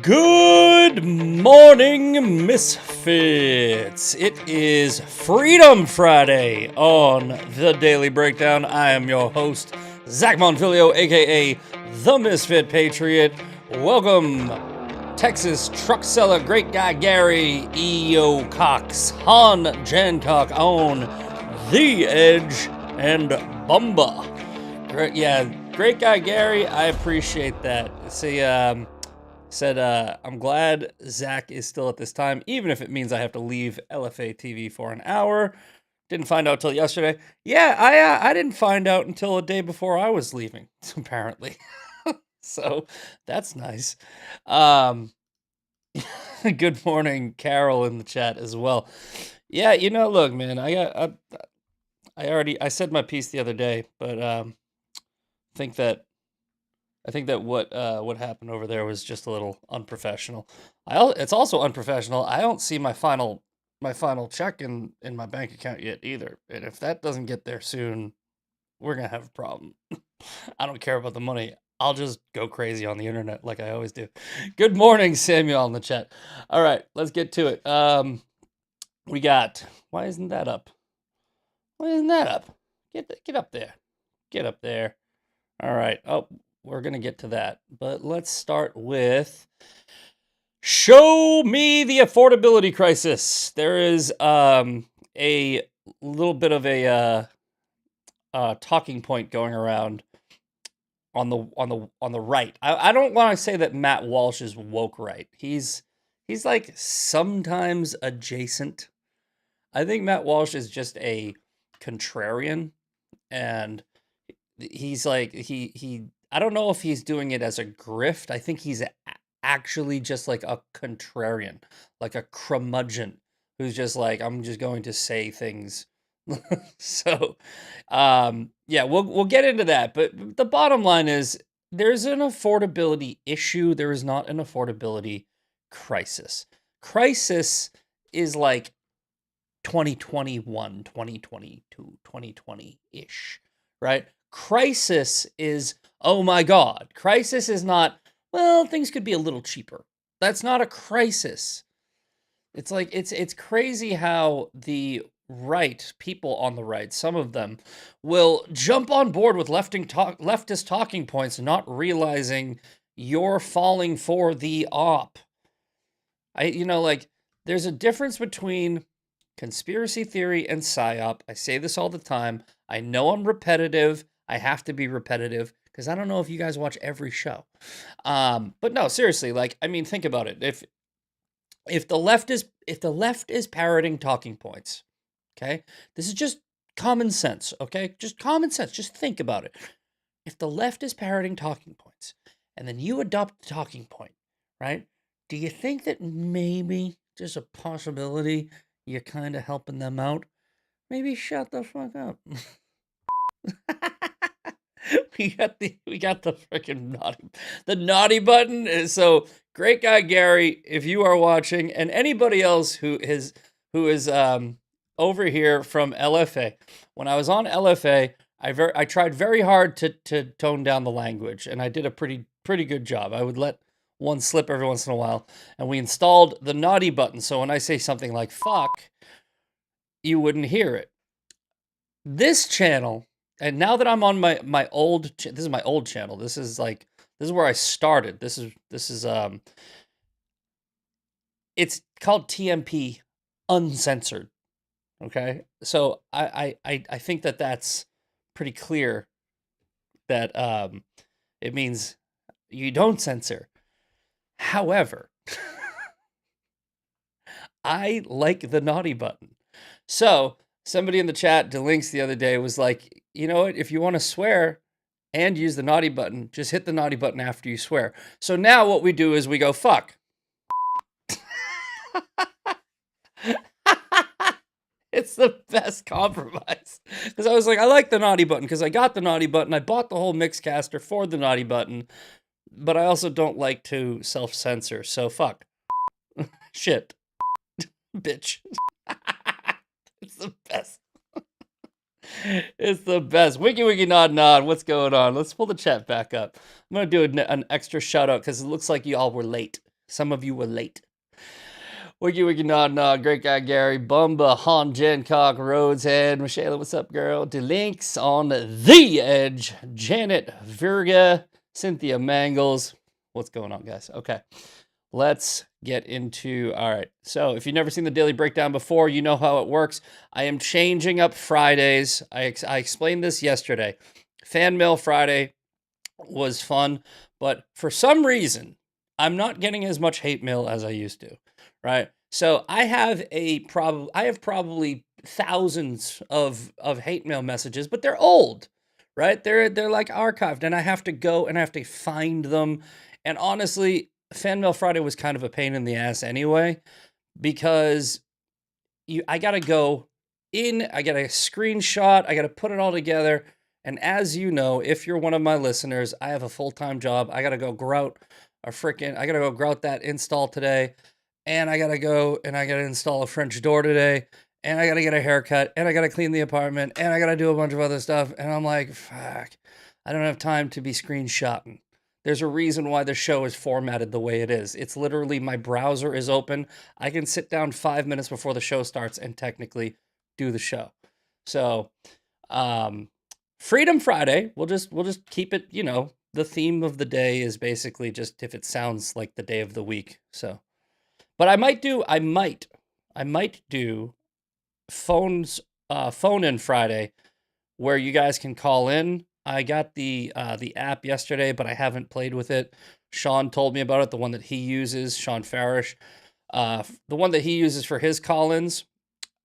Good morning, Misfits. It is Freedom Friday on the Daily Breakdown. I am your host, Zack Bonfilio, aka the Misfit Patriot. Welcome, Texas truck seller, great guy Gary, E.O. Cox, Han Jancock on The Edge, and Bumba. Great guy Gary, I appreciate that. See, said, I'm glad Zack is still at this time, even if it means I have to leave LFA TV for an hour. Didn't find out till yesterday. Yeah, I didn't find out until a day before I was leaving, apparently. So that's nice. Good morning, Carol, in the chat as well. Yeah, look, man, I said my piece the other day, but I think that what happened over there was just a little unprofessional. It's also unprofessional. I don't see my final check in my bank account yet either. And if that doesn't get there soon, we're gonna have a problem. I don't care about the money. I'll just go crazy on the internet like I always do. Good morning, Samuel, in the chat. All right, let's get to it. We got. Why isn't that up? Why isn't that up? Get up there. Get up there. All right. Oh. We're going to get to that, but let's start with show me the affordability crisis. There is a little bit of a talking point going around on the right. I don't want to say that Matt Walsh is woke right. He's like sometimes adjacent. I think Matt Walsh is just a contrarian, and he's like I don't know if he's doing it as a grift. I think he's actually just like a contrarian, like a curmudgeon who's just like, I'm just going to say things. So, yeah, we'll get into that. But the bottom line is there's an affordability issue. There is not an affordability crisis. Crisis is like 2021, 2022, 2020-ish, right? Crisis is, oh my God. Crisis is not, well, things could be a little cheaper. That's not a crisis. It's like, it's crazy how the right, people on the right, some of them will jump on board with leftist talking points, not realizing you're falling for the op. There's a difference between conspiracy theory and psyop. I say this all the time. I know I'm repetitive. I have to be repetitive because I don't know if you guys watch every show. But no, seriously, think about it. If the left is parroting talking points, okay? This is just common sense, okay? Just common sense. Just think about it. If the left is parroting talking points and then you adopt the talking point, right? Do you think that maybe there's a possibility you're kind of helping them out? Maybe shut the fuck up. we got the freaking naughty button. So great guy Gary, if you are watching, and anybody else who is over here from LFA. When I was on LFA, I tried very hard to tone down the language, and I did a pretty good job. I would let one slip every once in a while, and we installed the naughty button. So when I say something like fuck, you wouldn't hear it. This channel, and now that I'm on my old, this is my old channel. This is where I started. This is it's called TMP Uncensored. Okay, so I think that that's pretty clear. That it means you don't censor. However, I like the naughty button. So somebody in the chat, Delinks, the other day was like, you know what? If you want to swear and use the naughty button, just hit the naughty button after you swear. So now what we do is we go, fuck. It's the best compromise. Because I was like, I like the naughty button because I got the naughty button. I bought the whole Mixcaster for the naughty button. But I also don't like to self-censor. So fuck. Shit. Bitch. It's the best. It's the best. Wiki nod nod. What's going on? Let's pull the chat back up. I'm going to do an extra shout out because it looks like you all were late. Some of you were late. Wiki Wiki Nod Nod, Great Guy Gary, Bumba, Han, Jencock, Rhodeshead, Michelle, what's up, girl? Delinks on the Edge, Janet, Virga, Cynthia Mangles. What's going on, guys? Okay, let's get into, all right. So if you've never seen the Daily Breakdown before, you know how it works. I am changing up Fridays. I explained this yesterday. Fan Mail Friday was fun, but for some reason, I'm not getting as much hate mail as I used to. Right. So I have probably thousands of hate mail messages, but they're old, right? They're like archived, and I have to go and I have to find them. And honestly, Fan Mail Friday was kind of a pain in the ass anyway, because I gotta go in, I gotta screenshot, I gotta put it all together. And as you know, if you're one of my listeners, I have a full-time job. I gotta go grout that install today. And I gotta go and I gotta install a French door today, and I gotta get a haircut, and I gotta clean the apartment, and I gotta do a bunch of other stuff. And I'm like, fuck, I don't have time to be screenshotting. There's a reason why the show is formatted the way it is. It's literally my browser is open. I can sit down 5 minutes before the show starts and technically do the show. So, Freedom Friday, we'll just keep it, the theme of the day is basically just if it sounds like the day of the week. So, but I might do phone in Friday where you guys can call in. I got the app yesterday, but I haven't played with it. Sean told me about it, the one that he uses, Sean Farish. The one that he uses for his call-ins.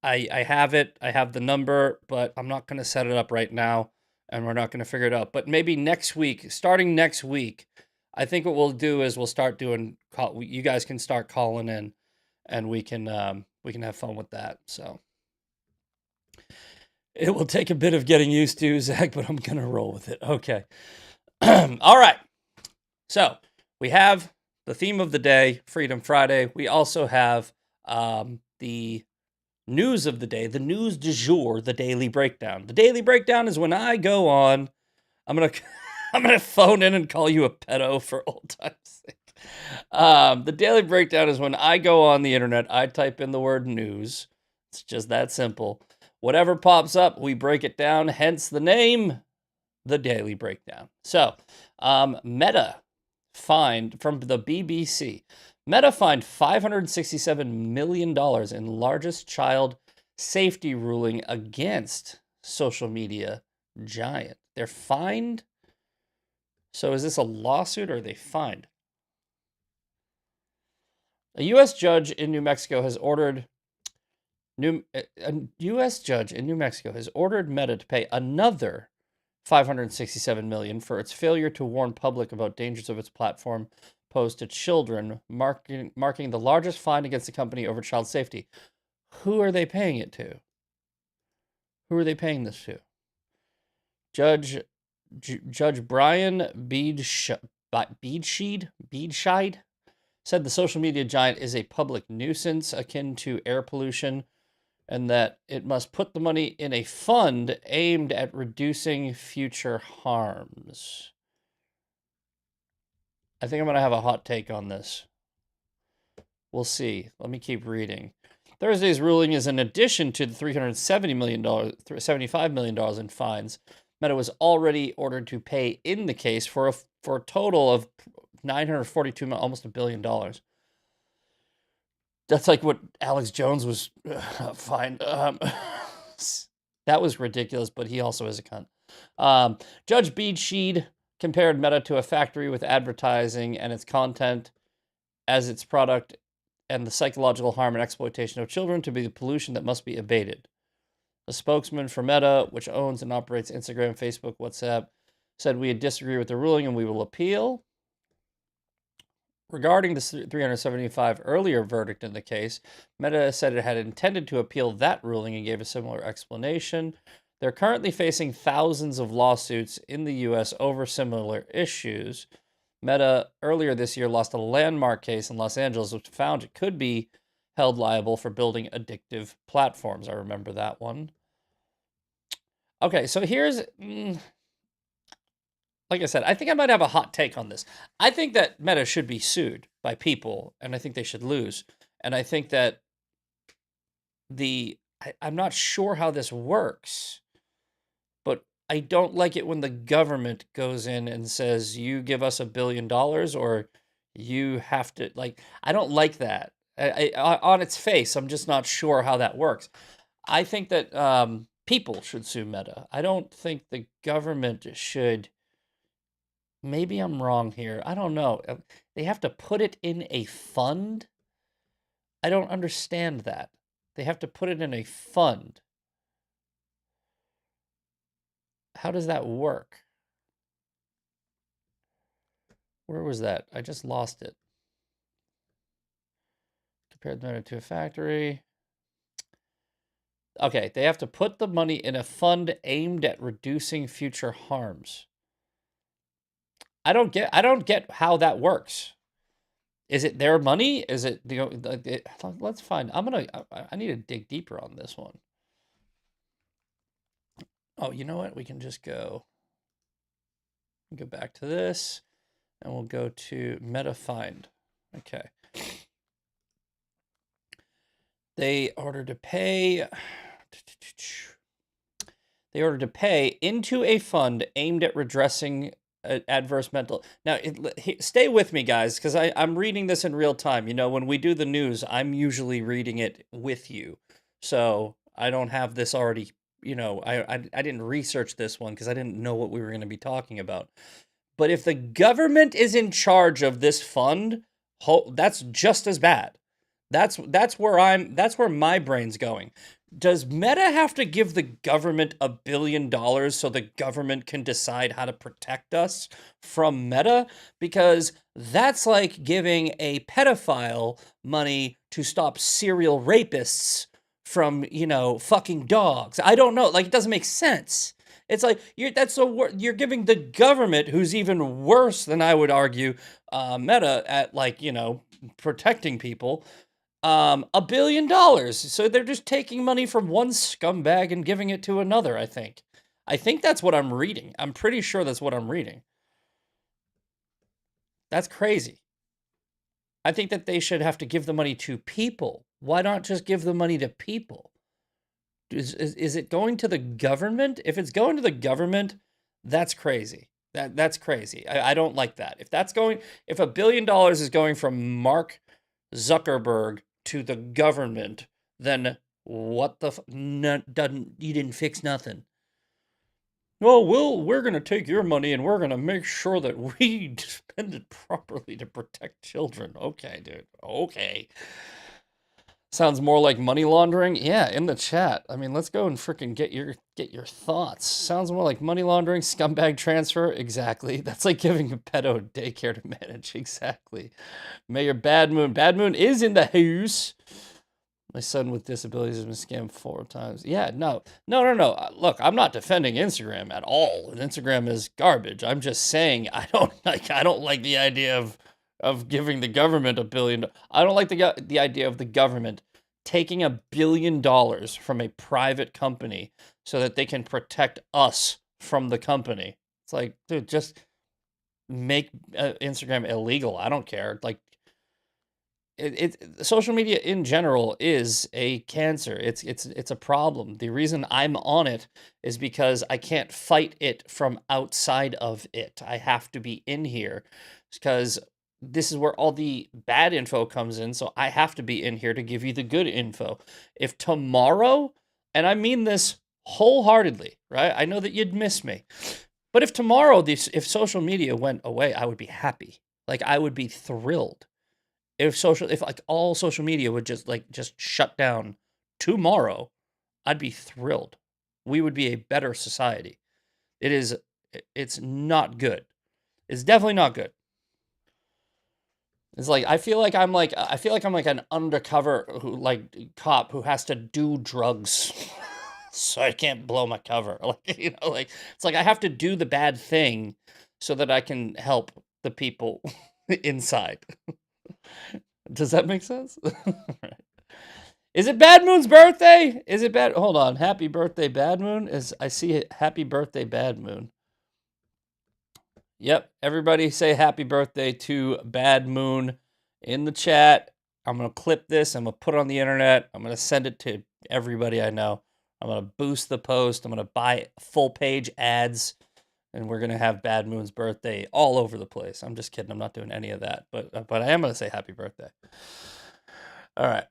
I have it. I have the number, but I'm not going to set it up right now, and we're not going to figure it out. But maybe next week, starting next week, I think what we'll do is we'll start doing you guys can start calling in, and we can have fun with that. So it will take a bit of getting used to, Zach, but I'm gonna roll with it. Okay. All right. So we have the theme of the day, Freedom Friday. We also have the news of the day, the news du jour, the Daily Breakdown. The Daily Breakdown is when I go on. I'm gonna phone in and call you a pedo for old time's sake. The Daily Breakdown is when I go on the internet, I type in the word news. It's just that simple. Whatever pops up, we break it down, hence the name, the Daily Breakdown. So, Meta fined from the BBC. Meta fined $567 million in largest child safety ruling against social media giant. They're fined? So is this a lawsuit or are they fined? A U.S. judge in New Mexico has ordered Meta to pay another $567 million for its failure to warn public about dangers of its platform posed to children, marking the largest fine against the company over child safety. Who are they paying it to? Who are they paying this to? Judge Brian Beedscheid said the social media giant is a public nuisance akin to air pollution, and that it must put the money in a fund aimed at reducing future harms. I think I'm going to have a hot take on this. We'll see. Let me keep reading. Thursday's ruling is in addition to the $75 million in fines. Meta was already ordered to pay in the case for a total of $942 million, almost $1 billion. That's like what Alex Jones was fined. That was ridiculous, but he also is a cunt. Judge Beedscheid compared Meta to a factory with advertising and its content as its product, and the psychological harm and exploitation of children to be the pollution that must be abated. A spokesman for Meta, which owns and operates Instagram, Facebook, WhatsApp, said we disagree with the ruling and we will appeal. Regarding the 375 earlier verdict in the case, Meta said it had intended to appeal that ruling and gave a similar explanation. They're currently facing thousands of lawsuits in the U.S. over similar issues. Meta earlier this year lost a landmark case in Los Angeles, which found it could be held liable for building addictive platforms. I remember that one. Okay, so here's, like I said, I think I might have a hot take on this. I think that Meta should be sued. by people, and I think they should lose. And I think that I'm not sure how this works, but I don't like it when the government goes in and says, you give us $1 billion or you have to, like, I don't like that. On its face, I'm just not sure how that works. I think that people should sue Meta. I don't think the government should. Maybe I'm wrong here. I don't know. They have to put it in a fund? I don't understand that. They have to put it in a fund. How does that work? Where was that? I just lost it. Compared the money to a factory. Okay, they have to put the money in a fund aimed at reducing future harms. I don't get how that works. Is it their money? Is it let's find. I need to dig deeper on this one. Oh, you know what? We can just go back to this, and we'll go to Meta Find. Okay. They ordered to pay. They ordered to pay into a fund aimed at redressing adverse mental. Now, stay with me, guys, because I'm reading this in real time. You know, when we do the news, I'm usually reading it with you, so I don't have this already. You know, I didn't research this one because I didn't know what we were going to be talking about. But if the government is in charge of this fund, that's just as bad. That's where my brain's going. Does Meta have to give the government $1 billion so the government can decide how to protect us from Meta? Because that's like giving a pedophile money to stop serial rapists from, fucking dogs. I don't know. Like, it doesn't make sense. It's like you're giving the government, who's even worse than I would argue, Meta at protecting people, $1 billion. So they're just taking money from one scumbag and giving it to another. I think that's what I'm reading. I'm pretty sure that's what I'm reading. That's crazy. I think that they should have to give the money to people. Why not just give the money to people? Is it going to the government? If it's going to the government, that's crazy. That's crazy. I don't like that. If $1 billion is going from Mark Zuckerberg to the government, then what the you didn't fix nothing. Well, we're going to take your money and we're going to make sure that we spend it properly to protect children. Okay, dude. Okay. Sounds more like money laundering. Yeah, in the chat. I mean, let's go and freaking get your thoughts. Sounds more like money laundering, scumbag transfer. Exactly. That's like giving a pedo daycare to manage. Exactly. Mayor Bad Moon is in the house. My son with disabilities has been scammed 4 times. Yeah, no. Look, I'm not defending Instagram at all. Instagram is garbage. I'm just saying I don't like the idea of giving the government $1 billion. I don't like the idea of the government taking $1 billion from a private company so that they can protect us from the company. It's like, dude, just make Instagram illegal. I don't care. Like, social media in general is a cancer. It's a problem. The reason I'm on it is because I can't fight it from outside of it. I have to be in here because this is where all the bad info comes in. So I have to be in here to give you the good info. If tomorrow, and I mean this wholeheartendly, right? I know that you'd miss me, but if tomorrow if social media went away, I would be happy. Like, I would be thrilled. If like all social media would just shut down tomorrow, I'd be thrilled. We would be a better society. It's not good. It's definitely not good. It's like I feel like I'm like an undercover cop who has to do drugs so I can't blow my cover. Like, it's like I have to do the bad thing so that I can help the people inside. Does that make sense? Right. Is it Bad Moon's birthday? Is it bad? Hold on. Happy birthday, Bad Moon. I see it. Happy birthday, Bad Moon. Yep. Everybody say happy birthday to Bad Moon in the chat. I'm going to clip this. I'm going to put it on the internet. I'm going to send it to everybody I know. I'm going to boost the post. I'm going to buy full page ads. And we're going to have Bad Moon's birthday all over the place. I'm just kidding. I'm not doing any of that. But I am going to say happy birthday. All right.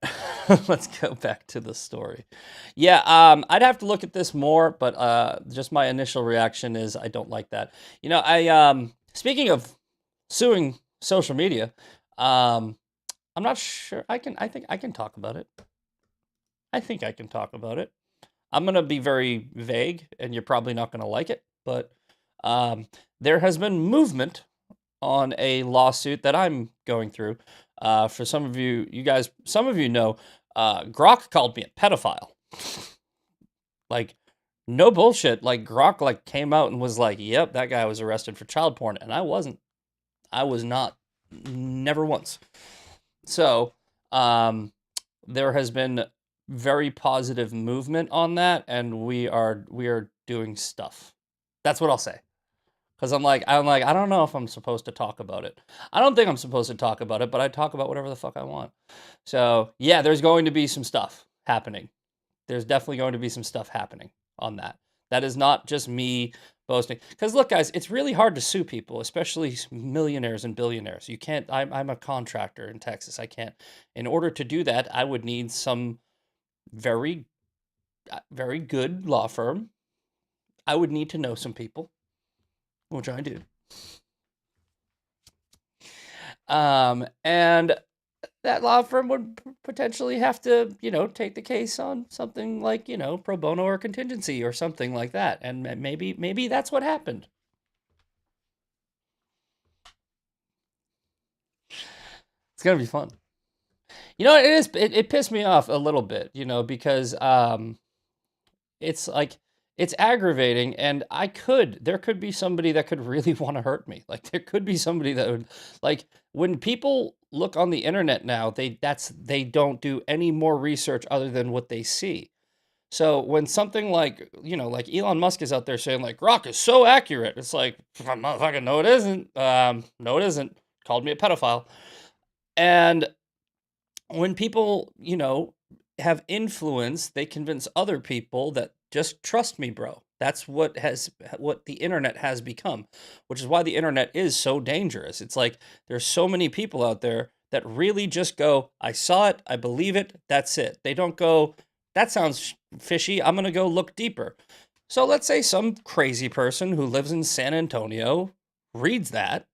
Let's go back to the story. Yeah, I'd have to look at this more, but just my initial reaction is I don't like that. You know, speaking of suing social media, I'm not sure I think I can talk about it. I think I can talk about it. I'm going to be very vague and you're probably not going to like it, but there has been movement on a lawsuit that I'm going through. For some of you guys, some of you know, Grok called me a pedophile. Like, no bullshit. Like, Grok like came out and was like, "Yep, that guy was arrested for child porn," and I wasn't. I was not. Never once. So, there has been very positive movement on that, and we are doing stuff. That's what I'll say. Because I'm like, I don't know if I'm supposed to talk about it. I don't think I'm supposed to talk about it, but I talk about whatever the fuck I want. So yeah, there's going to be some stuff happening. There's definitely going to be some stuff happening on that. That is not just me boasting. Because look, guys, it's really hard to sue people, especially millionaires and billionaires. You can't. I'm a contractor in Texas. I can't. In order to do that, I would need some very, very good law firm. I would need to know some people, which I do. And that law firm would potentially have to, take the case on something like, pro bono or contingency or something like that. And maybe that's what happened. It's gonna be fun. It pissed me off a little bit, because it's like it's aggravating, and there could be somebody that could really want to hurt me. Like there could be somebody that would, like, when people look on the internet now, they don't do any more research other than what they see. So when something like, like Elon Musk is out there saying like Grok is so accurate, it's like, motherfucker, no it isn't. No it isn't. Called me a pedophile. And when people, have influence, they convince other people that just trust me, bro. That's what the internet has become, which is why the internet is so dangerous. It's like there's so many people out there that really just go, I saw it, I believe it, that's it. They don't go, that sounds fishy, I'm going to go look deeper. So let's say some crazy person who lives in San Antonio reads that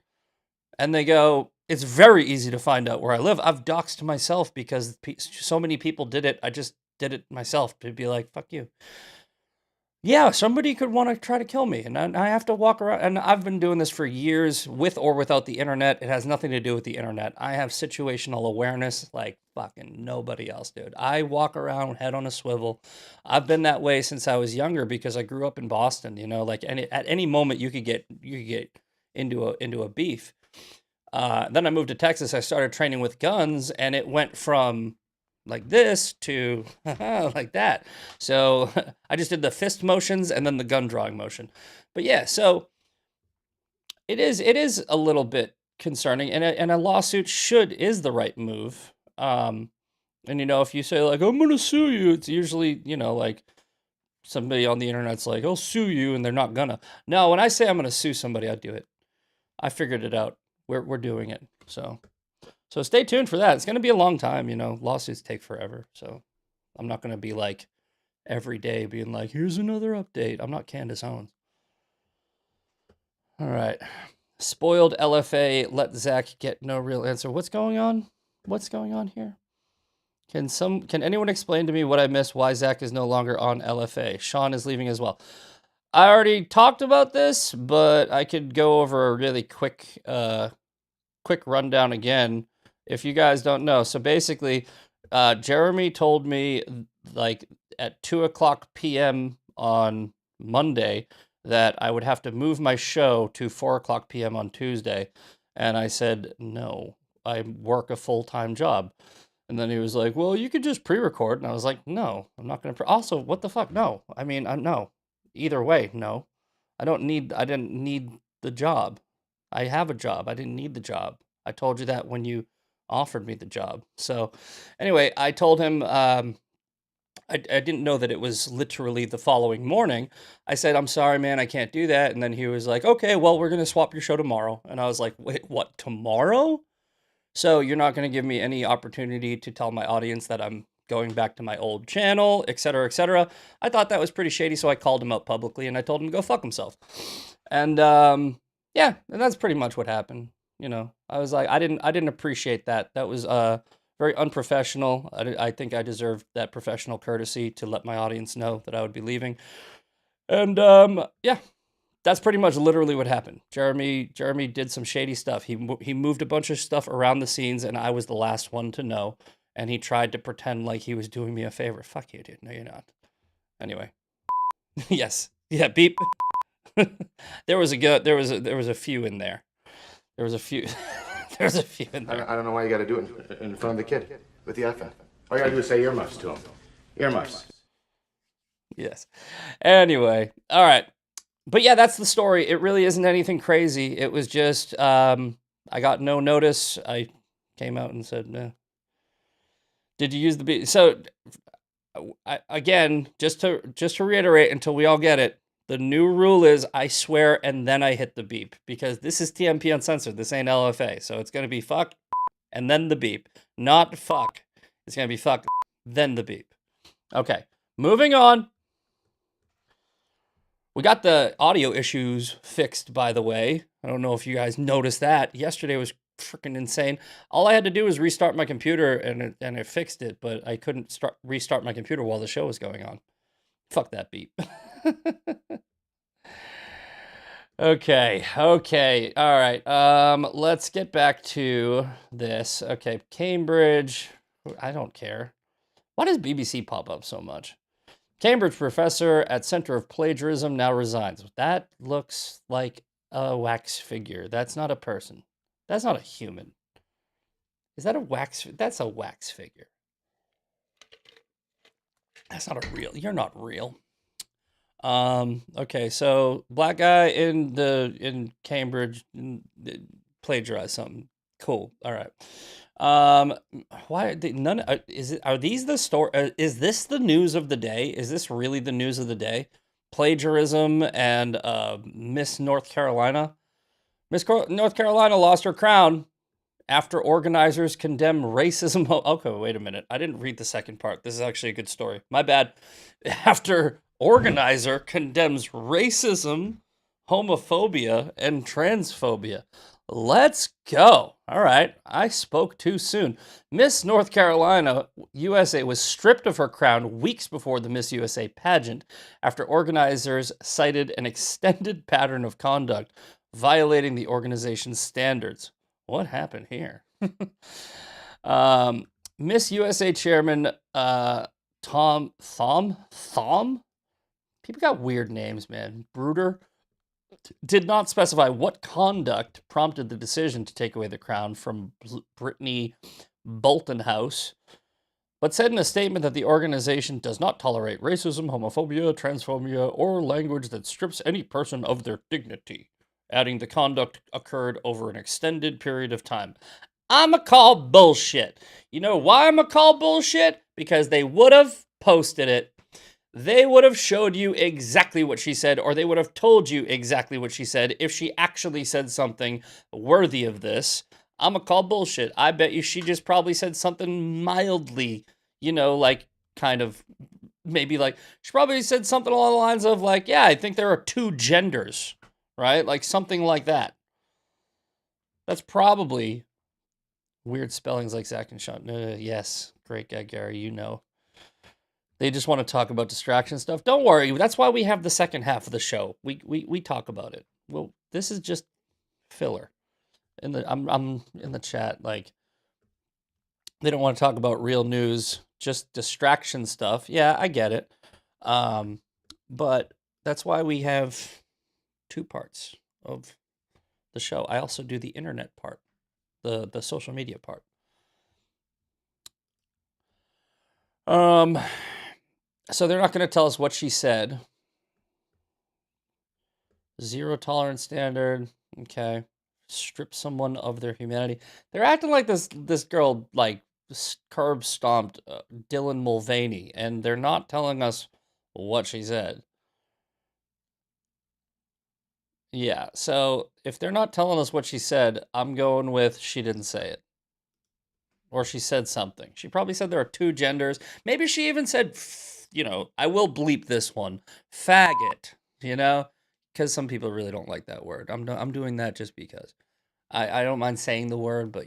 and they go, it's very easy to find out where I live. I've doxed myself because so many people did it. I just did it myself to be like, fuck you. Yeah, somebody could want to try to kill me, and I have to walk around. And I've been doing this for years, with or without the internet. It has nothing to do with the internet. I have situational awareness like fucking nobody else, dude. I walk around head on a swivel. I've been that way since I was younger because I grew up in Boston. Like at any moment you could get into a beef. Then I moved to Texas. I started training with guns, and it went from like this to like that. So I just did the fist motions and then the gun drawing motion. But yeah, so it is a little bit concerning, and a lawsuit is the right move. And if you say like I'm gonna sue you, it's usually like somebody on the internet's like I'll sue you, and they're not gonna. No, when I say I'm gonna sue somebody, I do it. I figured it out. We're doing it. So stay tuned for that. It's going to be a long time, lawsuits take forever. So I'm not going to be like every day being like, here's another update. I'm not Candace Owens. All right. Spoiled LFA let Zack get no real answer. What's going on? What's going on here? Can anyone explain to me what I missed, why Zack is no longer on LFA? Sean is leaving as well. I already talked about this, but I could go over a really quick rundown again if you guys don't know. So basically, Jeremy told me like at 2:00 p.m. on Monday that I would have to move my show to 4:00 p.m. on Tuesday. And I said, no, I work a full-time job. And then he was like, well, you could just pre-record. And I was like, no, I'm not going to. Also, what the fuck? No. I mean, no. Either way, no. I didn't need the job. I have a job. I didn't need the job. I told you that when you offered me the job. So anyway, I told him I didn't know that it was literally the following morning. I said, I'm sorry, man, I can't do that. And then he was like, okay, well, we're going to swap your show tomorrow. And I was like, wait, what, tomorrow? So you're not going to give me any opportunity to tell my audience that I'm going back to my old channel, et cetera, et cetera. I thought that was pretty shady, so I called him out publicly and I told him to go fuck himself. And yeah, and that's pretty much what happened. You know, I was like, I didn't appreciate that. That was very unprofessional. I think I deserved that professional courtesy to let my audience know that I would be leaving. And yeah, that's pretty much literally what happened. Jeremy did some shady stuff. He moved a bunch of stuff around the scenes, and I was the last one to know. And he tried to pretend like he was doing me a favor. Fuck you, dude. No, you're not. Anyway, yes, yeah, beep. There was a few in there. There was a few. There was a few in there. I don't know why you got to do it in front of the kid with the iPhone. All you got to do is say earmuffs to him. Earmuffs. Yes. Anyway, all right. But yeah, that's the story. It really isn't anything crazy. It was just I got no notice. I came out and said, "No." Did you use the beep? So again, just to reiterate until we all get it, the new rule is I swear and then I hit the beep because this is TMP Uncensored. This ain't LFA. So it's going to be fuck and then the beep, not fuck. It's going to be fuck, then the beep. Okay, moving on. We got the audio issues fixed, by the way. I don't know if you guys noticed that. Yesterday was freaking insane. All I had to do was restart my computer and it fixed it, but I couldn't restart my computer while the show was going on. Fuck that beep. Okay, all right. Let's get back to this. Okay, Cambridge. I don't care. Why does BBC pop up so much? Cambridge professor at Center of Plagiarism now resigns. That looks like a wax figure. That's not a person. That's not a human. Is that a wax? That's a wax figure. That's not a real. You're not real. Okay, so black guy in Cambridge plagiarized something. Cool. All right. Why are they, none? Are these the story? Is this the news of the day? Is this really the news of the day? Plagiarism and Miss North Carolina. North Carolina lost her crown after organizers condemn racism. Okay, wait a minute. I didn't read the second part. This is actually a good story. My bad. After organizer condemns racism, homophobia, and transphobia. Let's go. All right. I spoke too soon. Miss North Carolina, USA, was stripped of her crown weeks before the Miss USA pageant after organizers cited an extended pattern of conduct violating the organization's standards. What happened here? Miss USA chairman Tom Thom? People got weird names, man. Bruder did not specify what conduct prompted the decision to take away the crown from Brittany Boltonhouse, but said in a statement that the organization does not tolerate racism, homophobia, transphobia, or language that strips any person of their dignity, adding the conduct occurred over an extended period of time. I'ma call bullshit. You know why I'ma call bullshit? Because they would have posted it. They would have showed you exactly what she said, or they would have told you exactly what she said if she actually said something worthy of this. I'ma call bullshit. I bet you she just probably said something mildly, you know, like kind of maybe like she probably said something along the lines of like, yeah, I think there are two genders, right? Like something like that. That's probably weird spellings like Zack and Sean. Yes, great guy, Gary, you know. They just want to talk about distraction stuff. Don't worry. That's why we have the second half of the show. We talk about it. Well, this is just filler. I'm in the chat like they don't want to talk about real news, just distraction stuff. Yeah, I get it. But that's why we have two parts of the show. I also do the internet part, the social media part. So they're not going to tell us what she said. Zero tolerance standard. Okay. strip someone of their humanity. They're acting like this girl like curb stomped Dylan Mulvaney, and they're not telling us what she said. Yeah, so if they're not telling us what she said, I'm going with she didn't say it. Or she said something. She probably said there are two genders. Maybe she even said, I will bleep this one, faggot, because some people really don't like that word. I'm doing that just because. I don't mind saying the word, but,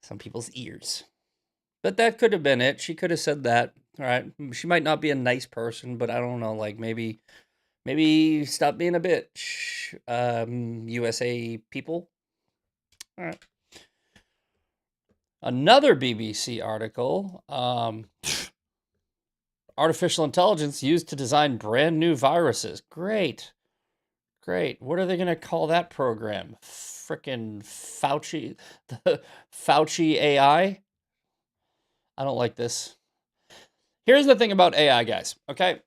some people's ears. But that could have been it. She could have said that. All right. She might not be a nice person, but I don't know. Like maybe stop being a bitch. USA people. All right. Another BBC article. Artificial intelligence used to design brand new viruses. Great. What are they going to call that program? Frickin' Fauci. The Fauci AI? I don't like this. Here's the thing about AI, guys, okay?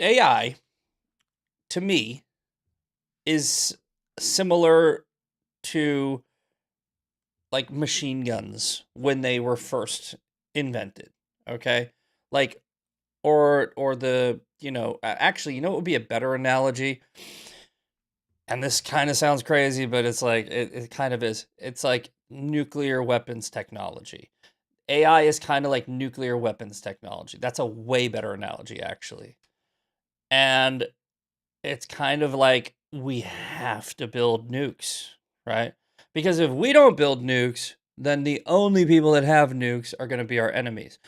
AI, to me, is similar to like machine guns when they were first invented, okay? Like, or the, actually, what would be a better analogy? And this kind of sounds crazy, but it's like, it kind of is. It's like nuclear weapons technology. AI is kind of like nuclear weapons technology. That's a way better analogy, actually. And it's kind of like we have to build nukes, right? Because if we don't build nukes, then the only people that have nukes are going to be our enemies.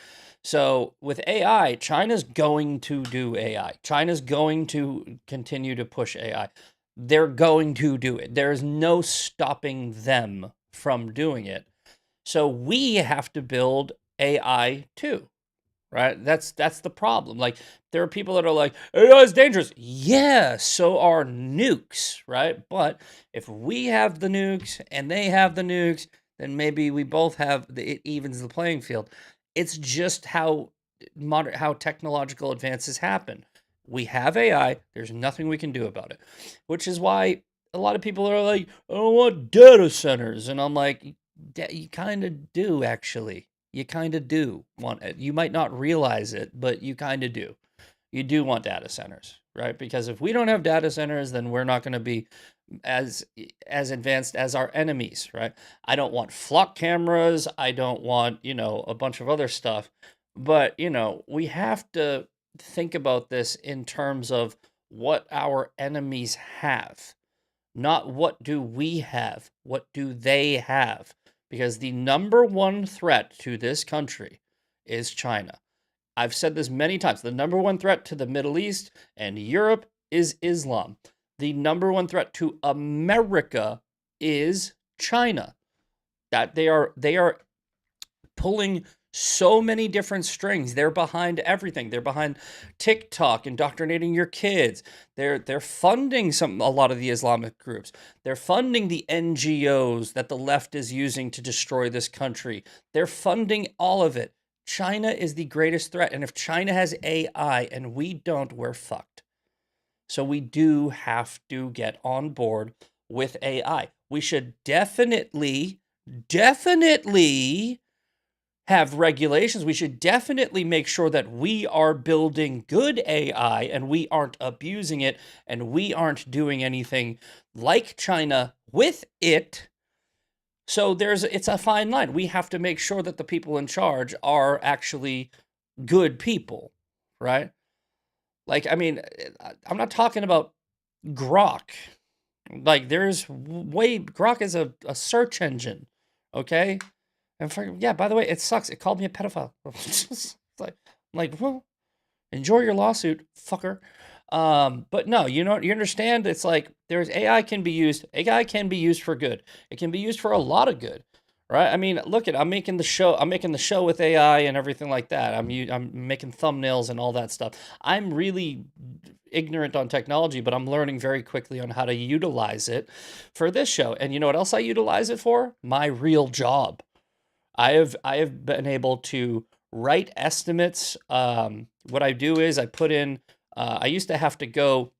So with AI, China's going to do AI. China's going to continue to push AI. They're going to do it. There is no stopping them from doing it. So we have to build AI too, right? That's the problem. Like there are people that are like, AI is dangerous. Yeah, so are nukes, right? But if we have the nukes and they have the nukes, then maybe we both have it evens the playing field. It's just how technological advances happen. We have AI. There's nothing we can do about it, which is why a lot of people are like, I don't want data centers, and I'm like, you kind of do actually. You kind of do want it. You might not realize it, but you kind of do. You do want data centers, right? Because if we don't have data centers, then we're not going to be as advanced as our enemies, right? I don't want flock cameras. I don't want, a bunch of other stuff. But, we have to think about this in terms of what our enemies have. Not what do we have, what do they have? Because the number one threat to this country is China. I've said this many times. The number one threat to the Middle East and Europe is Islam. The number one threat to America is China. That they are pulling so many different strings. They're behind everything. They're behind TikTok, indoctrinating your kids. They're funding a lot of the Islamic groups. They're funding the NGOs that the left is using to destroy this country. They're funding all of it. China is the greatest threat. And if China has AI and we don't, we're fucked. So we do have to get on board with AI. We should definitely have regulations. We should definitely make sure that we are building good AI and we aren't abusing it and we aren't doing anything like China with it. So it's a fine line. We have to make sure that the people in charge are actually good people, right? Like, I mean, I'm not talking about Grok. Like, Grok is a search engine, okay? And yeah, by the way, it sucks. It called me a pedophile. It's like, well, enjoy your lawsuit, fucker. But no, you understand. It's like AI can be used. AI can be used for good. It can be used for a lot of good, right? I mean, I'm making the show. I'm making the show with AI and everything like that. I'm making thumbnails and all that stuff. I'm really ignorant on technology, but I'm learning very quickly on how to utilize it for this show. And you know what else I utilize it for? My real job. I have been able to write estimates. What I do is I put in. I used to have to go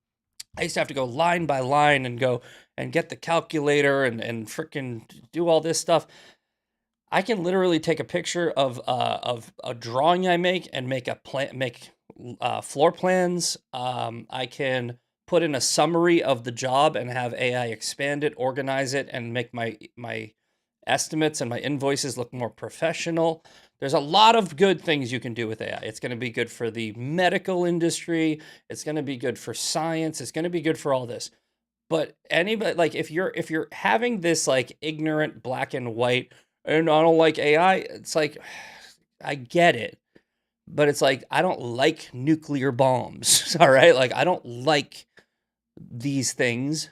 I used to have to go line by line and go and get the calculator and freaking do all this stuff. I can literally take a picture of a drawing I make and make a plan, make floor plans. I can put in a summary of the job and have AI expand it, organize it, and make my estimates and my invoices look more professional. There's a lot of good things you can do with AI. It's going to be good for the medical industry. It's going to be good for science. It's going to be good for all this. But anybody, like, if you're having this like ignorant black and white, and I don't like AI, it's like, I get it, but it's like, I don't like nuclear bombs. All right, like, I don't like these things,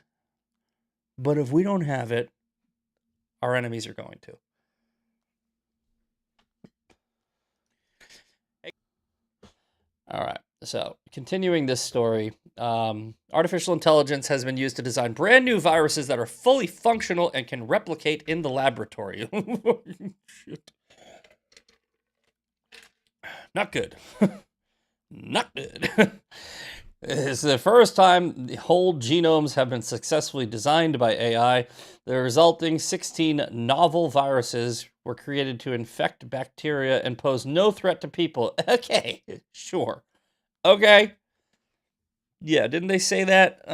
but if we don't have it, our enemies are going to. All right. So, continuing this story, artificial intelligence has been used to design brand new viruses that are fully functional and can replicate in the laboratory. Shit. Not good. Not good. It's the first time the whole genomes have been successfully designed by AI. The resulting 16 novel viruses were created to infect bacteria and pose no threat to people. Okay, sure. Okay. Yeah, didn't they say that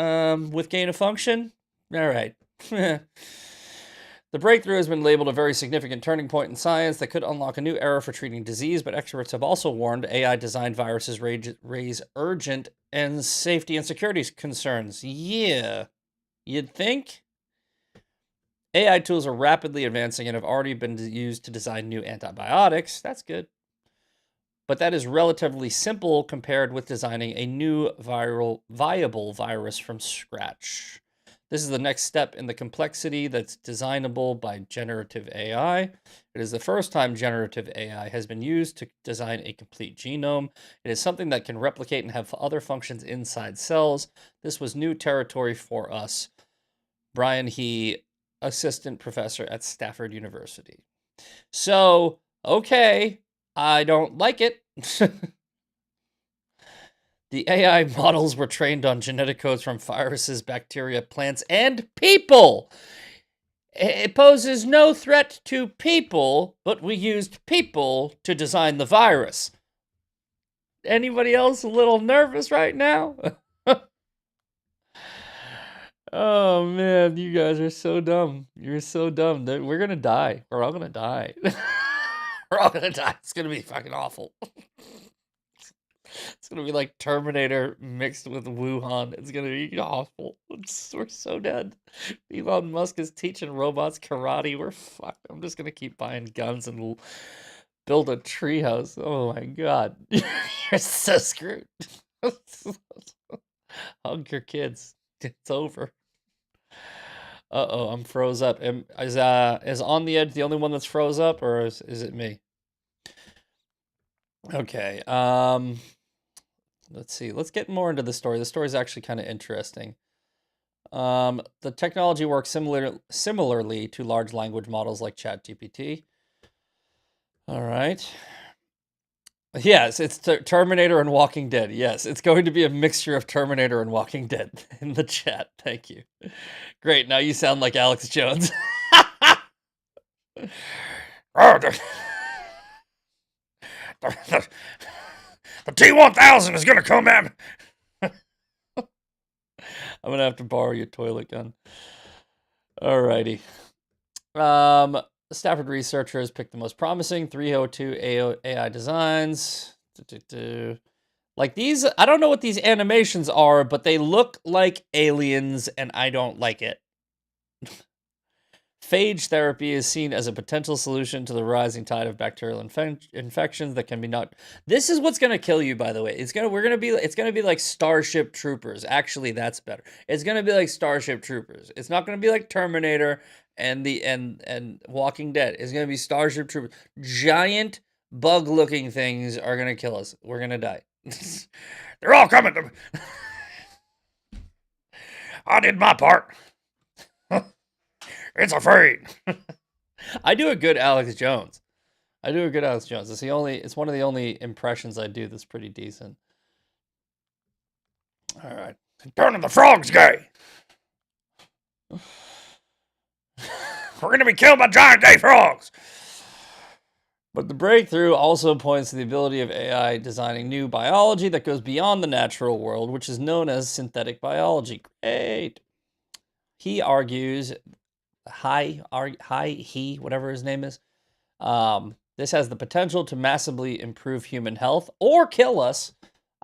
with gain of function? All right. The breakthrough has been labeled a very significant turning point in science that could unlock a new era for treating disease, but experts have also warned AI-designed viruses raise urgent and safety and security concerns. Yeah, you'd think? AI tools are rapidly advancing and have already been used to design new antibiotics. That's good. But that is relatively simple compared with designing a new viable virus from scratch. This is the next step in the complexity that's designable by generative AI. It is the first time generative AI has been used to design a complete genome. It is something that can replicate and have other functions inside cells. This was new territory for us. Brian He, assistant professor at Stafford University. So, okay, I don't like it. The AI models were trained on genetic codes from viruses, bacteria, plants, and people. It poses no threat to people, but we used people to design the virus. Anybody else a little nervous right now? Oh man, you guys are so dumb. You're so dumb. We're gonna die. We're all gonna die. We're all gonna die. It's gonna be fucking awful. It's gonna be like Terminator mixed with Wuhan. It's gonna be awful. We're so dead. Elon Musk is teaching robots karate. We're fucked. I'm just gonna keep buying guns and build a treehouse. Oh my god, you're so screwed. Hug your kids. It's over. Uh-oh, I'm froze up. Is On the Edge the only one that's froze up, or is it me? Okay. Let's see. Let's get more into the story. The story is actually kind of interesting. The technology works similarly to large language models like ChatGPT. All right. Yes, it's Terminator and Walking Dead. Yes, it's going to be a mixture of Terminator and Walking Dead in the chat. Thank you. Great. Now you sound like Alex Jones. The T-1000 is gonna come at me. I'm gonna have to borrow your toilet gun. Alrighty. Stafford researchers picked the most promising 302 AI designs. Like these, I don't know what these animations are, but they look like aliens, and I don't like it. Phage therapy is seen as a potential solution to the rising tide of bacterial infections that can be not. This is what's gonna kill you, by the way. It's gonna be like Starship Troopers. Actually, that's better. It's gonna be like Starship Troopers. It's not gonna be like Terminator and Walking Dead. It's gonna be Starship Troopers. Giant bug-looking things are gonna kill us. We're gonna die. They're all coming to me. I did my part. It's afraid. I do a good Alex Jones. It's one of the only impressions I do that's pretty decent. All right. Turning the frogs gay. We're going to be killed by giant gay frogs. But the breakthrough also points to the ability of AI designing new biology that goes beyond the natural world, which is known as synthetic biology. Great. He argues, whatever his name is, this has the potential to massively improve human health or kill us.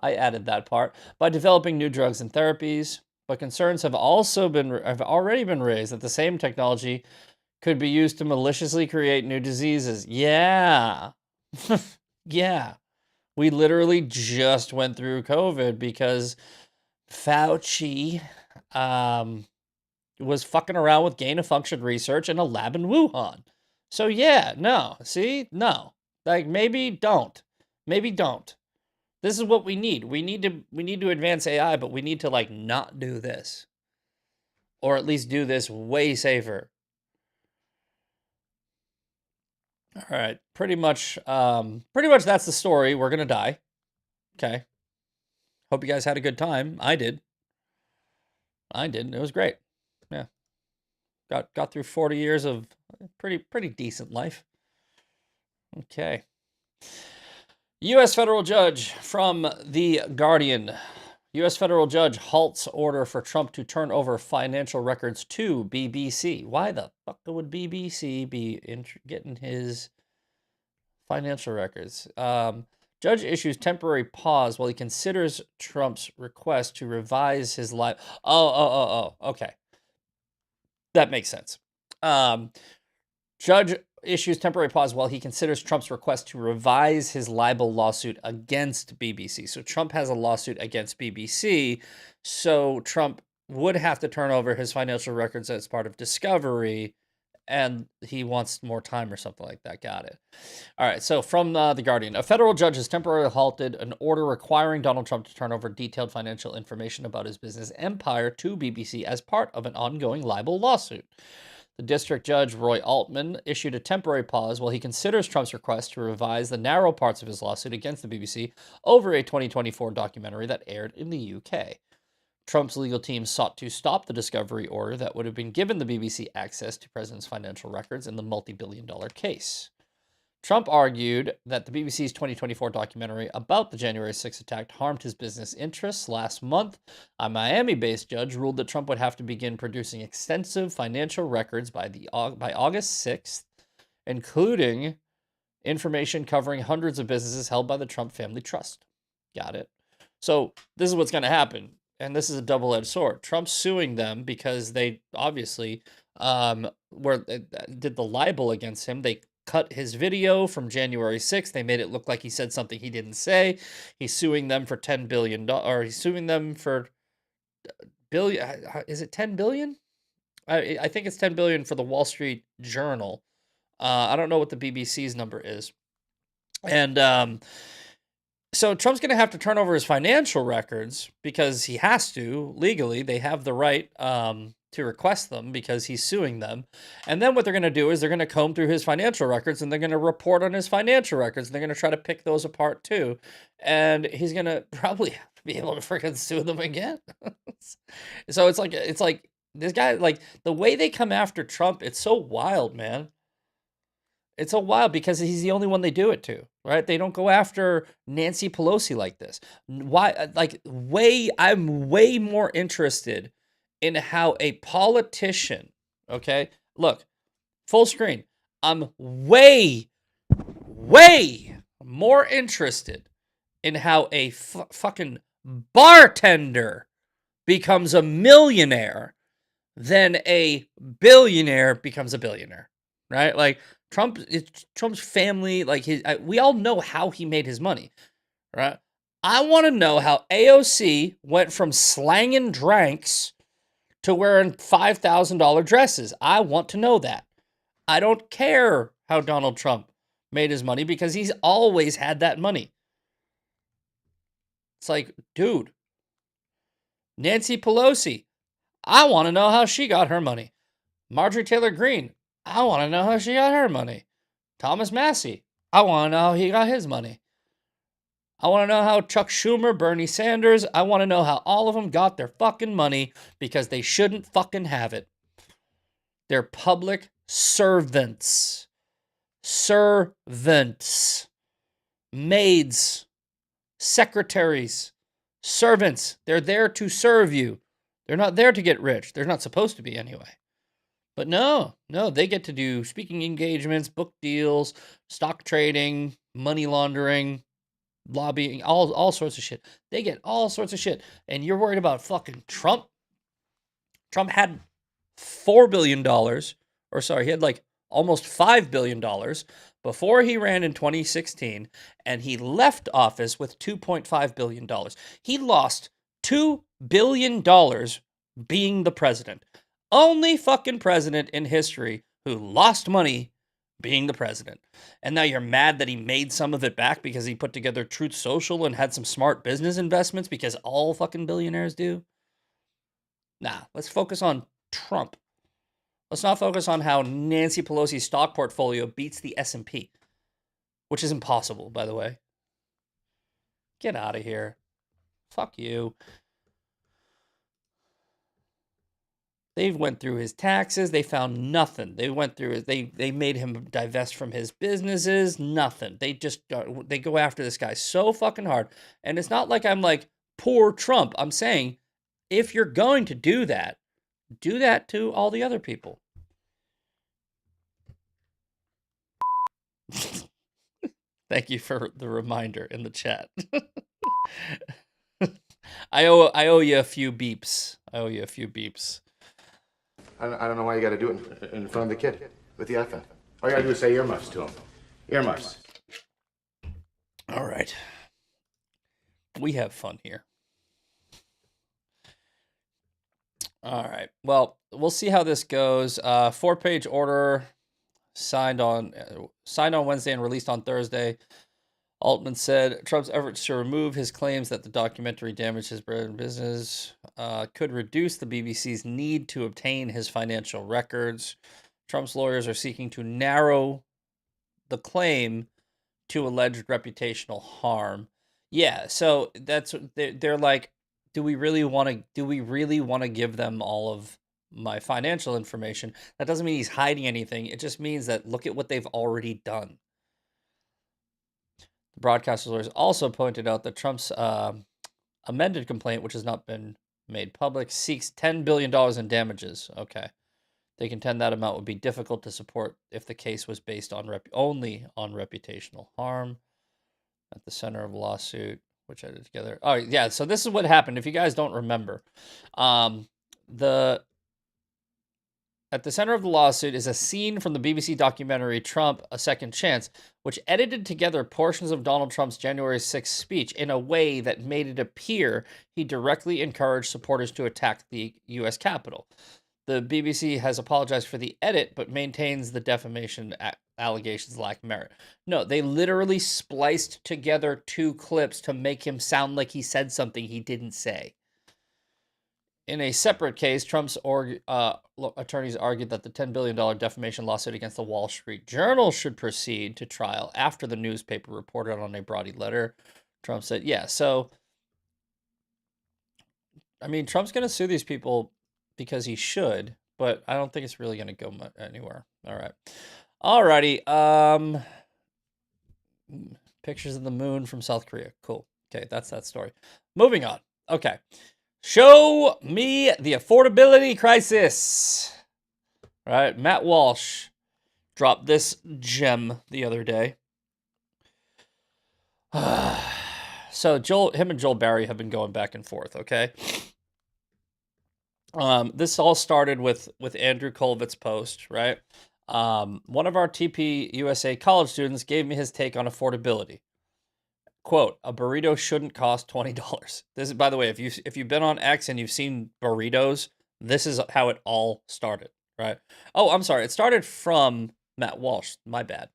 I added that part by developing new drugs and therapies. But concerns have already been raised that the same technology could be used to maliciously create new diseases. Yeah. Yeah. We literally just went through COVID because Fauci was fucking around with gain-of-function research in a lab in Wuhan. So yeah, no. See? No. Like, maybe don't. Maybe don't. This is what we need. We need to advance AI, but we need to, like, not do this. Or at least do this way safer. All right, pretty much that's the story. We're gonna die. Okay. Hope you guys had a good time. I did. It was great. Yeah. Got through 40 years of pretty decent life. Okay. U.S. federal judge from The Guardian. U.S. federal judge halts order for Trump to turn over financial records to BBC. Why the fuck would BBC be getting his financial records? Judge issues temporary pause while he considers Trump's request to revise his life. Okay. That makes sense. Judge issues temporary pause while he considers Trump's request to revise his libel lawsuit against BBC. So Trump has a lawsuit against BBC. So Trump would have to turn over his financial records as part of discovery, and he wants more time or something like that. Got it. All right, so from The Guardian, a federal judge has temporarily halted an order requiring Donald Trump to turn over detailed financial information about his business empire to BBC as part of an ongoing libel lawsuit. The district judge, Roy Altman, issued a temporary pause while he considers Trump's request to revise the narrow parts of his lawsuit against the BBC over a 2024 documentary that aired in the UK. Trump's legal team sought to stop the discovery order that would have been given the BBC access to President's financial records in the multi-billion-dollar case. Trump argued that the BBC's 2024 documentary about the January 6th attack harmed his business interests. Last month, a Miami-based judge ruled that Trump would have to begin producing extensive financial records by August 6th, including information covering hundreds of businesses held by the Trump Family Trust. Got it. So this is what's going to happen, and this is a double-edged sword. Trump's suing them because they obviously did the libel against him. They cut his video from January 6th. They made it look like he said something he didn't say. He's suing them for $10 billion, or he's suing them for billion. Is it 10 billion? I think it's 10 billion for the Wall Street Journal. I don't know what the BBC's number is. And so Trump's going to have to turn over his financial records because he has to legally. They have the right to request them because he's suing them. And then what they're going to do is they're going to comb through his financial records and they're going to report on his financial records. And they're going to try to pick those apart too. And he's going to probably have to be able to freaking sue them again. So it's like this guy, like the way they come after Trump, it's so wild, man. It's so wild because he's the only one they do it to, right? They don't go after Nancy Pelosi like this. Why? I'm way more interested in how a politician, okay? Look, full screen. I'm way more interested in how a fucking bartender becomes a millionaire than a billionaire becomes a billionaire, right? Like Trump's family, like we all know how he made his money, right? I want to know how AOC went from slanging drinks to wearing $5,000 dresses. I want to know that. I don't care how Donald Trump made his money because he's always had that money. It's like, dude, Nancy Pelosi, I want to know how she got her money. Marjorie Taylor Greene, I want to know how she got her money. Thomas Massey, I want to know how he got his money. I want to know how Chuck Schumer, Bernie Sanders, I want to know how all of them got their fucking money because they shouldn't fucking have it. They're public servants. Servants. Maids. Secretaries. Servants. They're there to serve you. They're not there to get rich. They're not supposed to be anyway. But no, they get to do speaking engagements, book deals, stock trading, money laundering, lobbying, all sorts of shit. They get all sorts of shit. And you're worried about fucking Trump? Trump had $4 billion, or sorry, he had like almost $5 billion before he ran in 2016, and he left office with $2.5 billion. He lost $2 billion being the president. Only fucking president in history who lost money being the president. And now you're mad that he made some of it back because he put together Truth Social and had some smart business investments because all fucking billionaires do? Nah, let's focus on Trump. Let's not focus on how Nancy Pelosi's stock portfolio beats the S&P, which is impossible, by the way. Get out of here. Fuck you. They went through his taxes. They found nothing. They went through it. They made him divest from his businesses. Nothing. They go after this guy so fucking hard. And it's not like I'm like, poor Trump. I'm saying, if you're going to do that to all the other people. Thank you for the reminder in the chat. I owe you a few beeps. I don't know why you got to do it in front of the kid with the iPhone. All you got to do is say earmuffs to him. Earmuffs. All right. We have fun here. All right. Well, we'll see how this goes. 4-page order signed on Wednesday and released on Thursday. Altman said Trump's efforts to remove his claims that the documentary damaged his bread and business could reduce the BBC's need to obtain his financial records. Trump's lawyers are seeking to narrow the claim to alleged reputational harm. Yeah, so they're like, do we really want to give them all of my financial information? That doesn't mean he's hiding anything. It just means that look at what they've already done. The broadcaster's lawyers also pointed out that Trump's amended complaint, which has not been made public, seeks $10 billion in damages. Okay. They contend that amount would be difficult to support if the case was based on only on reputational harm. At the center of a lawsuit, which I did together. Oh, yeah. So this is what happened. If you guys don't remember, at the center of the lawsuit is a scene from the BBC documentary Trump, A Second Chance, which edited together portions of Donald Trump's January 6th speech in a way that made it appear he directly encouraged supporters to attack the U.S. Capitol. The BBC has apologized for the edit, but maintains the defamation allegations lack merit. No, they literally spliced together 2 clips to make him sound like he said something he didn't say. In a separate case, Trump's attorneys argued that the $10 billion defamation lawsuit against the Wall Street Journal should proceed to trial after the newspaper reported on a Brody letter. Trump said, yeah, so, I mean, Trump's going to sue these people because he should, but I don't think it's really going to go anywhere. All right. Alrighty. Pictures of the moon from South Korea. Cool. Okay, that's that story. Moving on. Okay. Show me the affordability crisis. All right. Matt Walsh dropped this gem the other day. So him and Joel Barry have been going back and forth, okay? This all started with Andrew Colvit's post, right? One of our TP USA college students gave me his take on affordability. Quote, a burrito shouldn't cost $20. This is, by the way, if you've been on X and you've seen burritos, this is how it all started, right? Oh, I'm sorry. It started from Matt Walsh. My bad.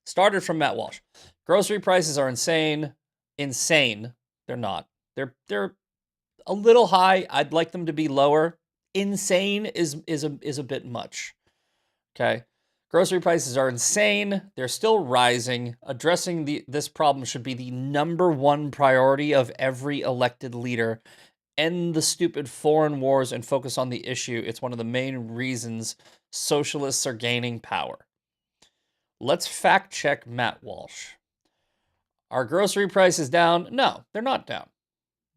Started from Matt Walsh. Grocery prices are insane. They're not. They're a little high. I'd like them to be lower. Insane is a bit much. Okay. Grocery prices are insane. They're still rising. Addressing this problem should be the number one priority of every elected leader. End the stupid foreign wars and focus on the issue. It's one of the main reasons socialists are gaining power. Let's fact check Matt Walsh. Are grocery prices down? No, they're not down.